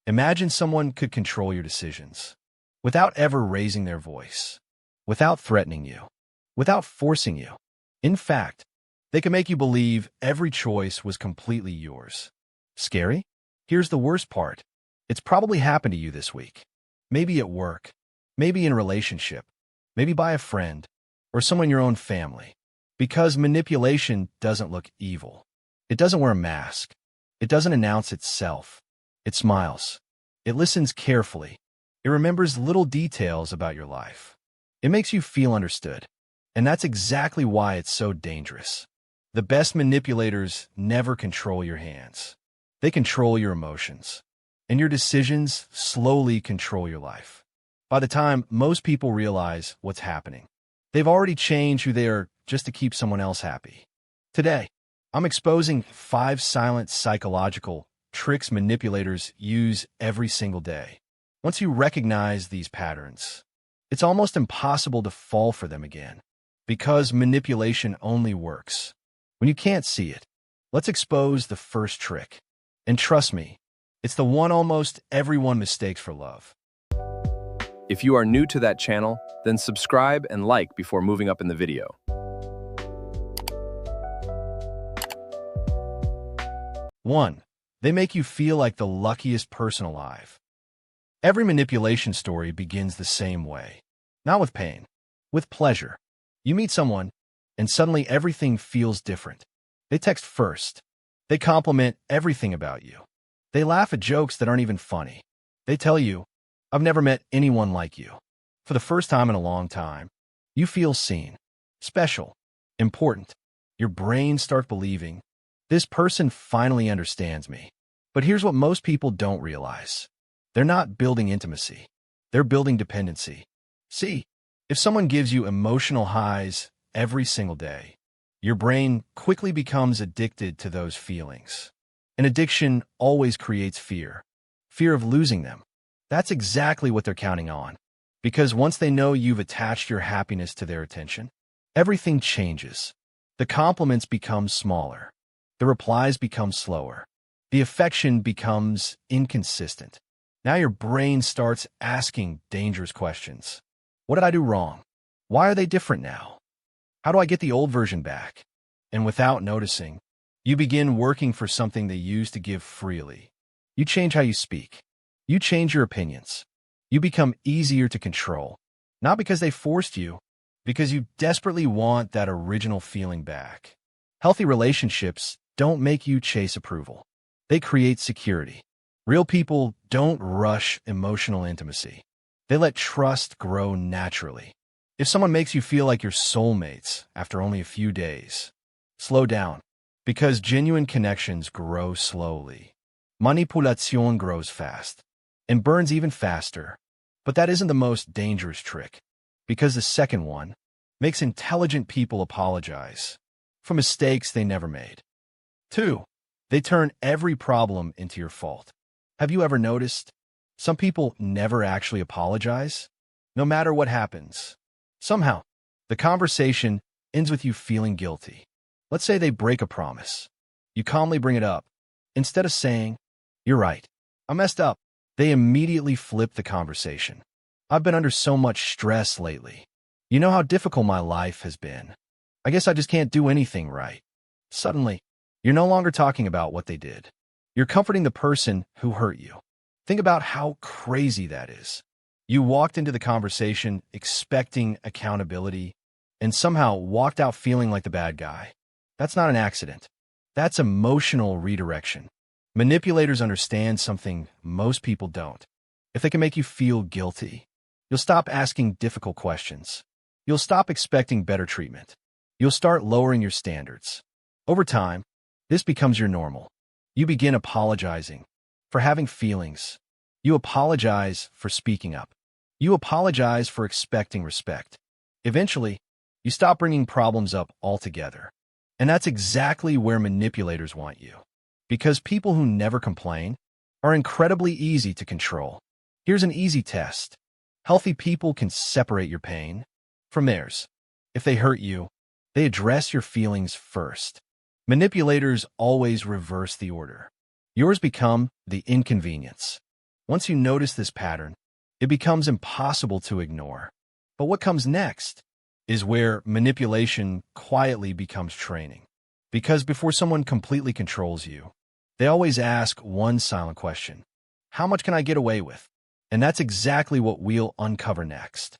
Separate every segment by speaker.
Speaker 1: Imagine someone could control your decisions without ever raising their voice, without threatening you, without forcing you. In fact, they can make you believe every choice was completely yours. Scary? Here's the worst part. It's probably happened to you this week. Maybe at work, maybe in a relationship, maybe by a friend, or someone in your own family. Because manipulation doesn't look evil. It doesn't wear a mask. It doesn't announce itself. It smiles. It listens carefully. It remembers little details about your life. It makes you feel understood. And that's exactly why it's so dangerous. The best manipulators never control your hands. They control your emotions. And your decisions slowly control your life. By the time most people realize what's happening, they've already changed who they are just to keep someone else happy. Today, I'm exposing 5 silent psychological tricks manipulators use every single day. Once you recognize these patterns, it's almost impossible to fall for them again, because manipulation only works when you can't see it. Let's expose the first trick. And trust me, it's the one almost everyone mistakes for love.
Speaker 2: If you are new to that channel, then subscribe and like before moving up in the video.
Speaker 1: 1. They make you feel like the luckiest person alive. Every manipulation story begins the same way. Not with pain, with pleasure. You meet someone, and suddenly everything feels different. They text first. They compliment everything about you. They laugh at jokes that aren't even funny. They tell you, "I've never met anyone like you." For the first time in a long time, you feel seen, special, important. Your brain starts believing, this person finally understands me. But here's what most people don't realize. They're not building intimacy. They're building dependency. See, if someone gives you emotional highs every single day, your brain quickly becomes addicted to those feelings. An addiction always creates fear. Fear of losing them. That's exactly what they're counting on. Because once they know you've attached your happiness to their attention, everything changes. The compliments become smaller. The replies become slower. The affection becomes inconsistent. Now your brain starts asking dangerous questions. What did I do wrong? Why are they different now? How do I get the old version back? And without noticing, you begin working for something they used to give freely. You change how you speak. You change your opinions. You become easier to control. Not because they forced you, because you desperately want that original feeling back. Healthy relationships don't make you chase approval. They create security. Real people don't rush emotional intimacy. They let trust grow naturally. If someone makes you feel like you're soulmates after only a few days, slow down, because genuine connections grow slowly. Manipulation grows fast and burns even faster. But that isn't the most dangerous trick, because the second one makes intelligent people apologize for mistakes they never made. 2. They turn every problem into your fault. Have you ever noticed? Some people never actually apologize. No matter what happens, somehow, the conversation ends with you feeling guilty. Let's say they break a promise. You calmly bring it up. Instead of saying, "You're right, I messed up," they immediately flip the conversation. "I've been under so much stress lately. You know how difficult my life has been. I guess I just can't do anything right." Suddenly, you're no longer talking about what they did. You're comforting the person who hurt you. Think about how crazy that is. You walked into the conversation expecting accountability and somehow walked out feeling like the bad guy. That's not an accident. That's emotional redirection. Manipulators understand something most people don't. If they can make you feel guilty, you'll stop asking difficult questions. You'll stop expecting better treatment. You'll start lowering your standards. Over time, this becomes your normal. You begin apologizing for having feelings. You apologize for speaking up. You apologize for expecting respect. Eventually, you stop bringing problems up altogether. And that's exactly where manipulators want you. Because people who never complain are incredibly easy to control. Here's an easy test. Healthy people can separate your pain from theirs. If they hurt you, they address your feelings first. Manipulators always reverse the order. Yours become the inconvenience. Once you notice this pattern, it becomes impossible to ignore. But what comes next is where manipulation quietly becomes training. Because before someone completely controls you, they always ask one silent question: how much can I get away with? And that's exactly what we'll uncover next.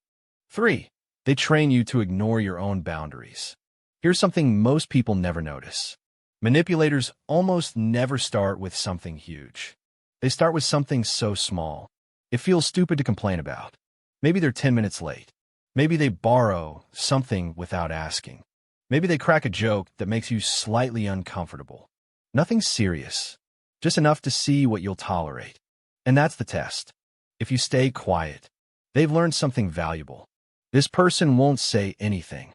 Speaker 1: 3. They train you to ignore your own boundaries. Here's something most people never notice. Manipulators almost never start with something huge. They start with something so small, it feels stupid to complain about. Maybe they're 10 minutes late. Maybe they borrow something without asking. Maybe they crack a joke that makes you slightly uncomfortable. Nothing serious, just enough to see what you'll tolerate. And that's the test. If you stay quiet, they've learned something valuable. This person won't say anything.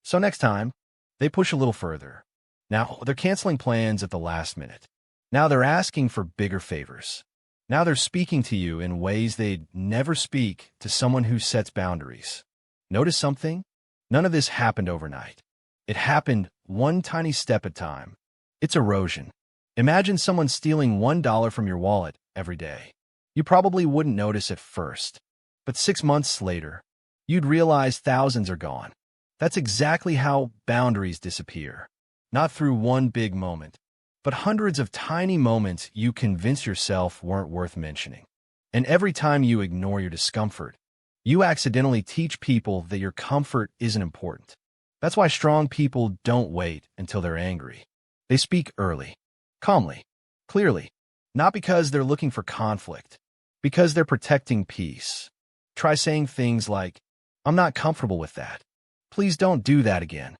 Speaker 1: So next time, they push a little further. Now they're canceling plans at the last minute. Now they're asking for bigger favors. Now they're speaking to you in ways they'd never speak to someone who sets boundaries. Notice something? None of this happened overnight. It happened one tiny step at a time. It's erosion. Imagine someone stealing $1 from your wallet every day. You probably wouldn't notice at first, but 6 months later, you'd realize thousands are gone. That's exactly how boundaries disappear. Not through one big moment, but hundreds of tiny moments you convince yourself weren't worth mentioning. And every time you ignore your discomfort, you accidentally teach people that your comfort isn't important. That's why strong people don't wait until they're angry. They speak early, calmly, clearly, not because they're looking for conflict, because they're protecting peace. Try saying things like, "I'm not comfortable with that. Please don't do that again.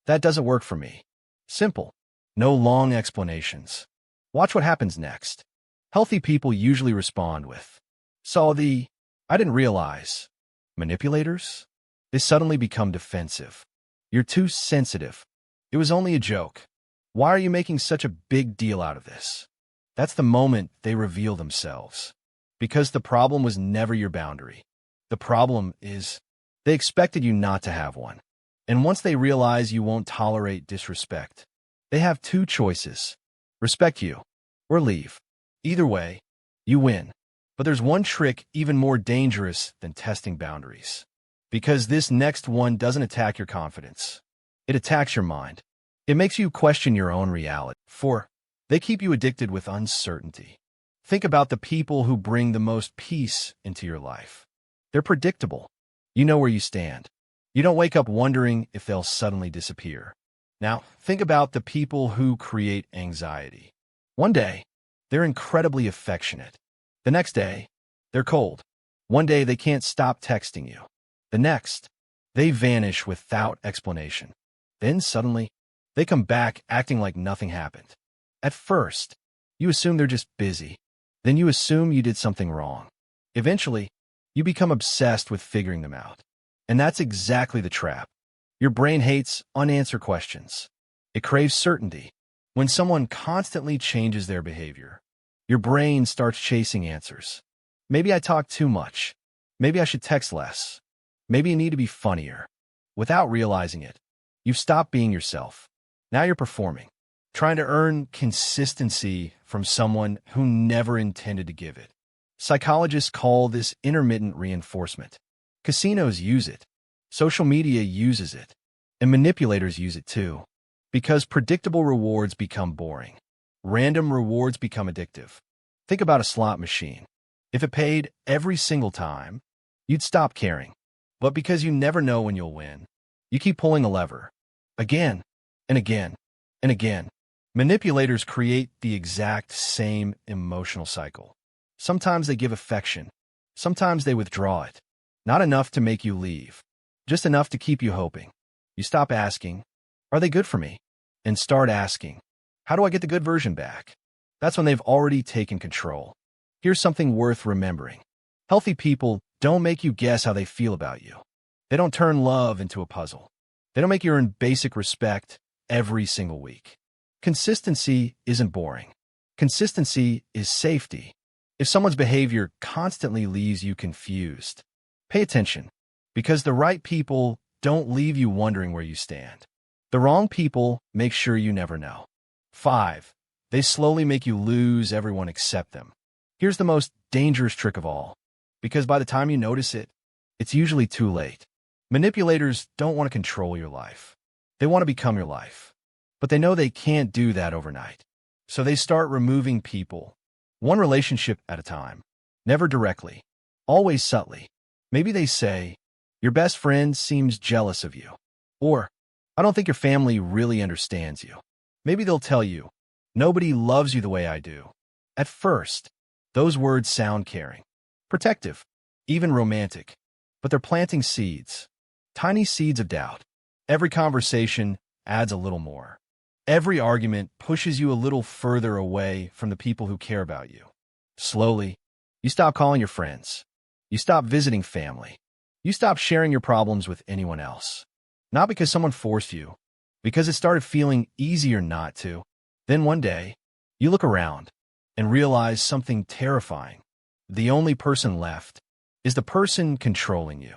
Speaker 1: That doesn't work for me." Simple. No long explanations. Watch what happens next. Healthy people usually respond with, "I didn't realize." Manipulators? They suddenly become defensive. "You're too sensitive. It was only a joke. Why are you making such a big deal out of this?" That's the moment they reveal themselves. Because the problem was never your boundary. The problem is they expected you not to have one. And once they realize you won't tolerate disrespect, they have two choices: respect you or leave. Either way, you win. But there's one trick even more dangerous than testing boundaries. Because this next one doesn't attack your confidence. It attacks your mind. It makes you question your own reality. 4. They keep you addicted with uncertainty. Think about the people who bring the most peace into your life. They're predictable. You know where you stand. You don't wake up wondering if they'll suddenly disappear. Now, think about the people who create anxiety. One day, they're incredibly affectionate. The next day, they're cold. One day, they can't stop texting you. The next, they vanish without explanation. Then suddenly, they come back acting like nothing happened. At first, you assume they're just busy. Then you assume you did something wrong. Eventually, you become obsessed with figuring them out. And that's exactly the trap. Your brain hates unanswered questions. It craves certainty. When someone constantly changes their behavior, your brain starts chasing answers. Maybe I talk too much. Maybe I should text less. Maybe you need to be funnier. Without realizing it, you've stopped being yourself. Now you're performing, trying to earn consistency from someone who never intended to give it. Psychologists call this intermittent reinforcement. Casinos use it. Social media uses it. And manipulators use it too. Because predictable rewards become boring. Random rewards become addictive. Think about a slot machine. If it paid every single time, you'd stop caring. But because you never know when you'll win, you keep pulling a lever. Again, and again, and again. Manipulators create the exact same emotional cycle. Sometimes they give affection. Sometimes they withdraw it. Not enough to make you leave. Just enough to keep you hoping. You stop asking, "Are they good for me?" And start asking, "How do I get the good version back?" That's when they've already taken control. Here's something worth remembering. Healthy people don't make you guess how they feel about you. They don't turn love into a puzzle. They don't make you earn basic respect every single week. Consistency isn't boring. Consistency is safety. If someone's behavior constantly leaves you confused, pay attention, because the right people don't leave you wondering where you stand. The wrong people make sure you never know. 5. They slowly make you lose everyone except them. Here's the most dangerous trick of all, because by the time you notice it, it's usually too late. Manipulators don't want to control your life. They want to become your life. But they know they can't do that overnight. So they start removing people, one relationship at a time. Never directly, always subtly. Maybe they say, your best friend seems jealous of you. Or, I don't think your family really understands you. Maybe they'll tell you, nobody loves you the way I do. At first, those words sound caring, protective, even romantic. But they're planting seeds, tiny seeds of doubt. Every conversation adds a little more. Every argument pushes you a little further away from the people who care about you. Slowly, you stop calling your friends. You stop visiting family. You stop sharing your problems with anyone else. Not because someone forced you, because it started feeling easier not to. Then one day, you look around and realize something terrifying. The only person left is the person controlling you.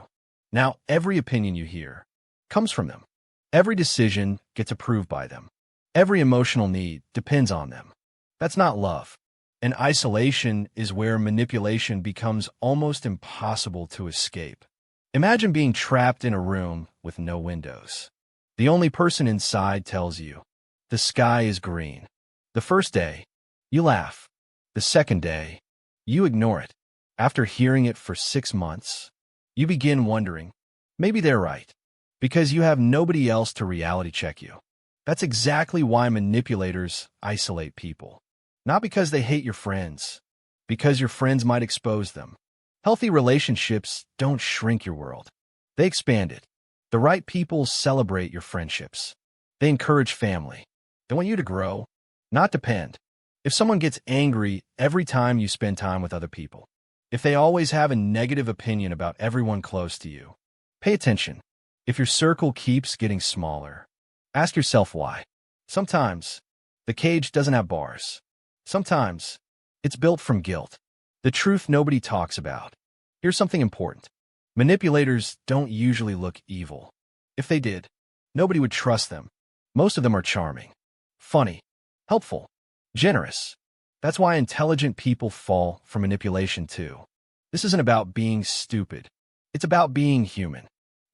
Speaker 1: Now, every opinion you hear comes from them. Every decision gets approved by them. Every emotional need depends on them. That's not love. And isolation is where manipulation becomes almost impossible to escape. Imagine being trapped in a room with no windows. The only person inside tells you, the sky is green. The first day, you laugh. The second day, you ignore it. After hearing it for 6 months, you begin wondering, maybe they're right, because you have nobody else to reality check you. That's exactly why manipulators isolate people. Not because they hate your friends, because your friends might expose them. Healthy relationships don't shrink your world. They expand it. The right people celebrate your friendships. They encourage family. They want you to grow, not depend. If someone gets angry every time you spend time with other people, if they always have a negative opinion about everyone close to you, pay attention. If your circle keeps getting smaller, ask yourself why. Sometimes, the cage doesn't have bars. Sometimes, it's built from guilt. The truth nobody talks about. Here's something important. Manipulators don't usually look evil. If they did, nobody would trust them. Most of them are charming, funny, helpful, generous. That's why intelligent people fall for manipulation too. This isn't about being stupid. It's about being human.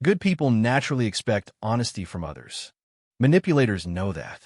Speaker 1: Good people naturally expect honesty from others. Manipulators know that.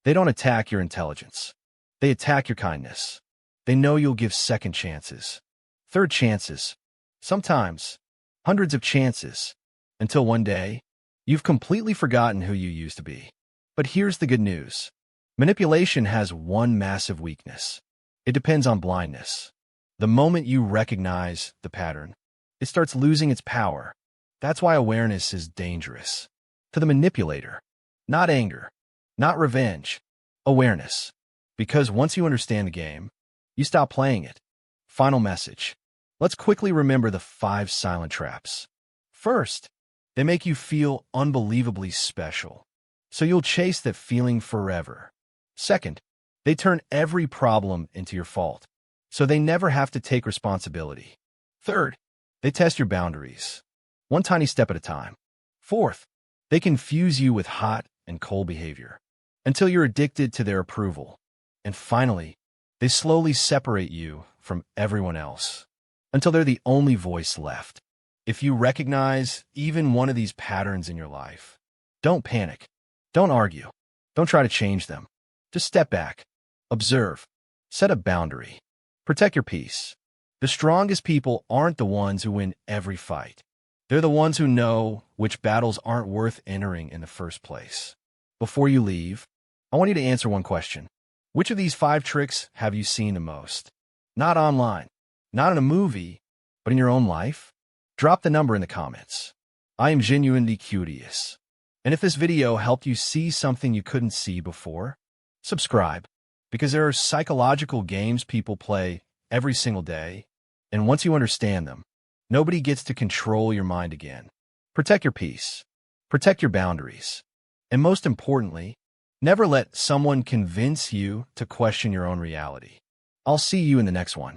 Speaker 1: They don't attack your intelligence. They attack your kindness. They know you'll give second chances, third chances, sometimes hundreds of chances, until one day, you've completely forgotten who you used to be. But here's the good news. Manipulation has one massive weakness. It depends on blindness. The moment you recognize the pattern, it starts losing its power. That's why awareness is dangerous. To the manipulator, not anger, not revenge, awareness. Because once you understand the game, you stop playing it. Final message. Let's quickly remember the 5 silent traps. First, they make you feel unbelievably special, so you'll chase that feeling forever. Second, they turn every problem into your fault, so they never have to take responsibility. Third, they test your boundaries, one tiny step at a time. Fourth, they confuse you with hot and cold behavior, until you're addicted to their approval. And finally, they slowly separate you from everyone else, until they're the only voice left. If you recognize even one of these patterns in your life, don't panic. Don't argue. Don't try to change them. Just step back. Observe. Set a boundary. Protect your peace. The strongest people aren't the ones who win every fight. They're the ones who know which battles aren't worth entering in the first place. Before you leave, I want you to answer one question. Which of these 5 tricks have you seen the most? Not online, not in a movie, but in your own life? Drop the number in the comments. I am genuinely curious. And if this video helped you see something you couldn't see before, subscribe, because there are psychological games people play every single day, and once you understand them, nobody gets to control your mind again. Protect your peace. Protect your boundaries. And most importantly, never let someone convince you to question your own reality. I'll see you in the next one.